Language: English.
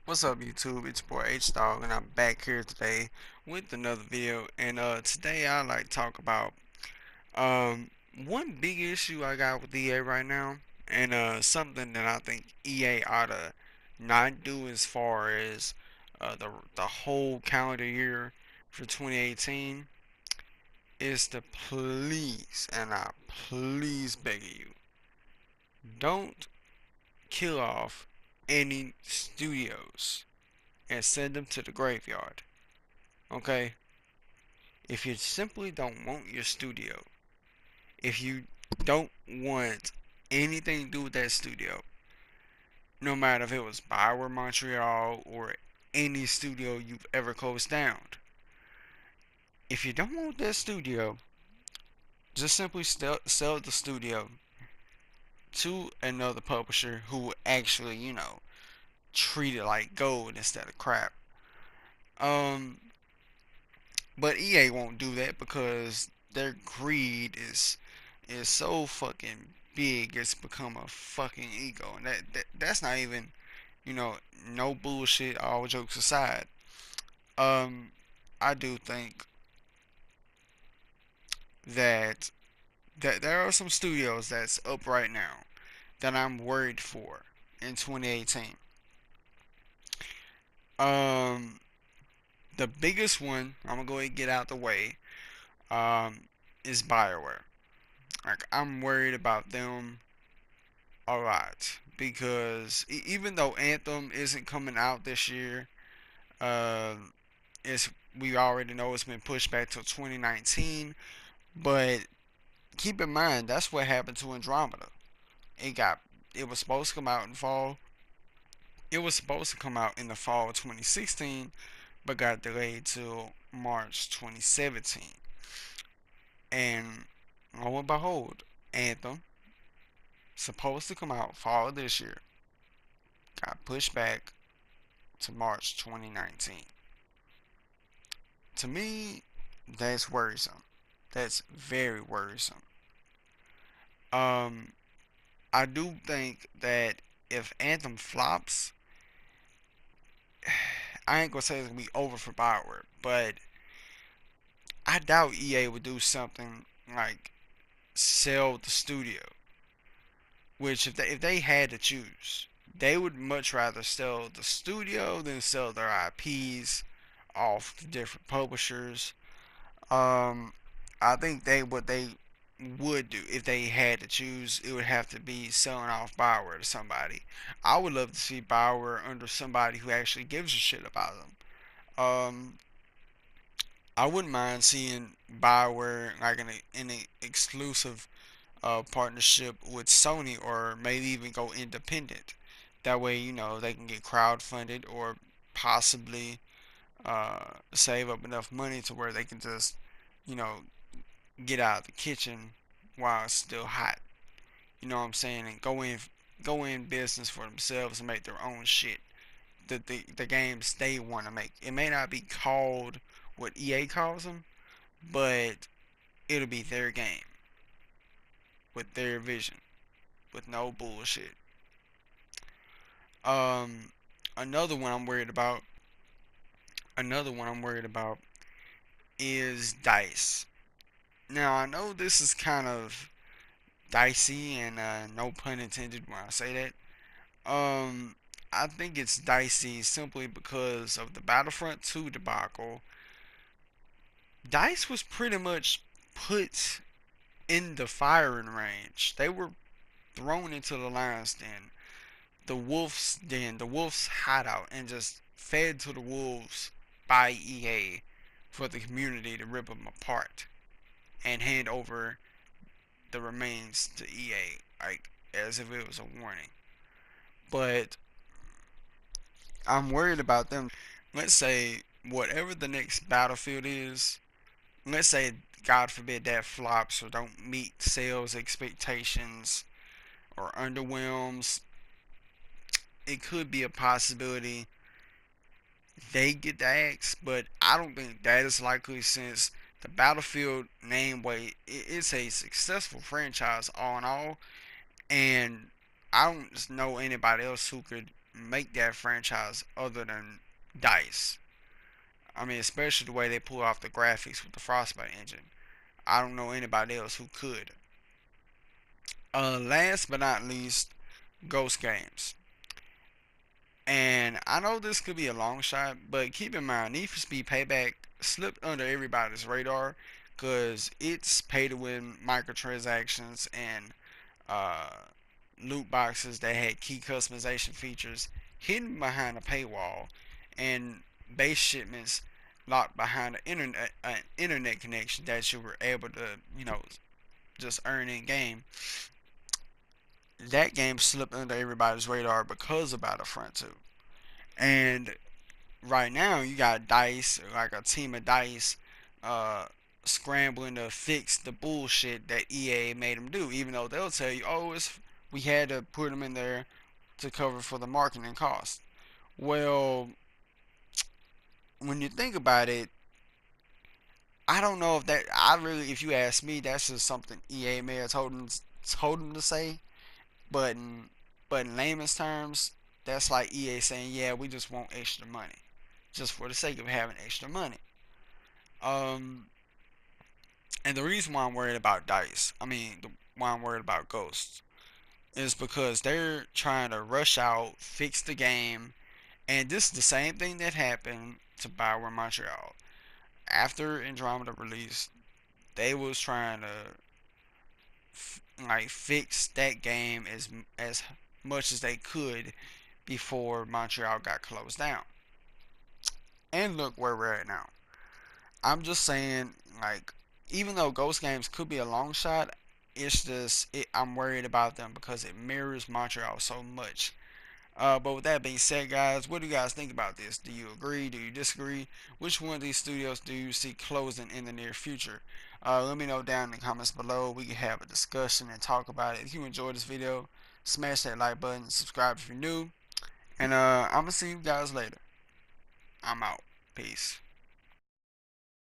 What's up YouTube? It's your boy H Dog and I'm back here today with another video, and today I like to talk about um one big issue I got with EA right now, and something that I think EA ought to not do as far as the whole calendar year for 2018 is to please, and I please beg of you, don't kill off any studios and send them to the graveyard. Okay? If you simply don't want your studio, if you don't want anything to do with that studio, no matter if it was Bioware Montreal or any studio you've ever closed down, if you don't want that studio, just simply sell the studio to another publisher who will actually, treat it like gold instead of crap. Um, But EA won't do that because their greed is so fucking big. It's become a fucking ego, and that's not even, no bullshit. All jokes aside, um, I do think that there are some studios that's up right now that I'm worried for in 2018. Um, the biggest one I'm gonna go ahead and get out the way. Is Bioware. Like, I'm worried about them a lot because even though Anthem isn't coming out this year, uh, it's we already know it's been pushed back till 2019. But keep in mind that's what happened to Andromeda. It got it was supposed to come out in fall. It was supposed to come out in the fall of 2016, but got delayed till March 2017. And lo and behold, Anthem supposed to come out fall of this year got pushed back to March 2019. To me, that's worrisome. That's very worrisome. Um, I do think that if Anthem flops, I ain't gonna say it's gonna be over for Bioware, but I doubt EA would do something like sell the studio. Which, if they had to choose, they would much rather sell the studio than sell their IPs off to different publishers. Um, I think what they would do if they had to choose, it would have to be selling off Bioware to somebody. I would love to see Bioware under somebody who actually gives a shit about them. I wouldn't mind seeing Bioware like in a exclusive partnership with Sony, or maybe even go independent. That way, they can get crowdfunded or possibly save up enough money to where they can just, you know, get out of the kitchen while it's still hot. You know what I'm saying? And go in business for themselves and make their own shit. The games they want to make. It may not be called what EA calls them, but it'll be their game with their vision, with no bullshit. Um, another one I'm worried about. Another one I'm worried about is Dice. Now I know this is kind of dicey, and no pun intended when I say that. I think it's dicey simply because of the Battlefront 2 debacle. Dice was pretty much put in the firing range. They were thrown into the lion's den, the wolf's hideout, and just fed to the wolves by EA for the community to rip them apart and hand over the remains to EA, like as if it was a warning. But I'm worried about them. Let's say whatever the next Battlefield is, let's say God forbid that flops or don't meet sales expectations or underwhelms, it could be a possibility they get the axe, but I don't think that is likely since the Battlefield name weight it's a successful franchise all in all, and I don't know anybody else who could make that franchise other than DICE. I mean, especially the way they pull off the graphics with the Frostbite engine. I don't know anybody else who could. Last but not least, Ghost Games. And I know this could be a long shot, but keep in mind, Need for Speed Payback slipped under everybody's radar because it's pay to win microtransactions and uh, loot boxes that had key customization features hidden behind a paywall and base shipments locked behind an internet connection that you were able to, just earn in game. That game slipped under everybody's radar because of Battlefront 2. And right now you got Dice, like a team of Dice, uh, scrambling to fix the bullshit that EA made them do. Even though they'll tell you, "Oh, we had to put them in there to cover for the marketing cost." Well, when you think about it, I don't know if that. I really, if you ask me, that's just something EA may have told them to say. But in layman's terms, that's like EA saying, "Yeah, we just want extra money, just for the sake of having extra money." Um, And the reason why I'm worried about Dice, why I'm worried about Ghosts, is because they're trying to rush out, fix the game, and this is the same thing that happened to Bioware Montreal. After Andromeda released, they was trying to like fix that game as much as they could before Montreal got closed down. And look where we're at now. I'm just saying, like, even though Ghost Games could be a long shot, I'm worried about them because it mirrors Montreal so much. But with that being said, guys, what do you guys think about this? Do you agree? Do you disagree? Which one of these studios do you see closing in the near future? Let me know down in the comments below. We can have a discussion and talk about it. If you enjoyed this video, smash that like button, subscribe if you're new, and I'm gonna see you guys later. I'm out. Peace.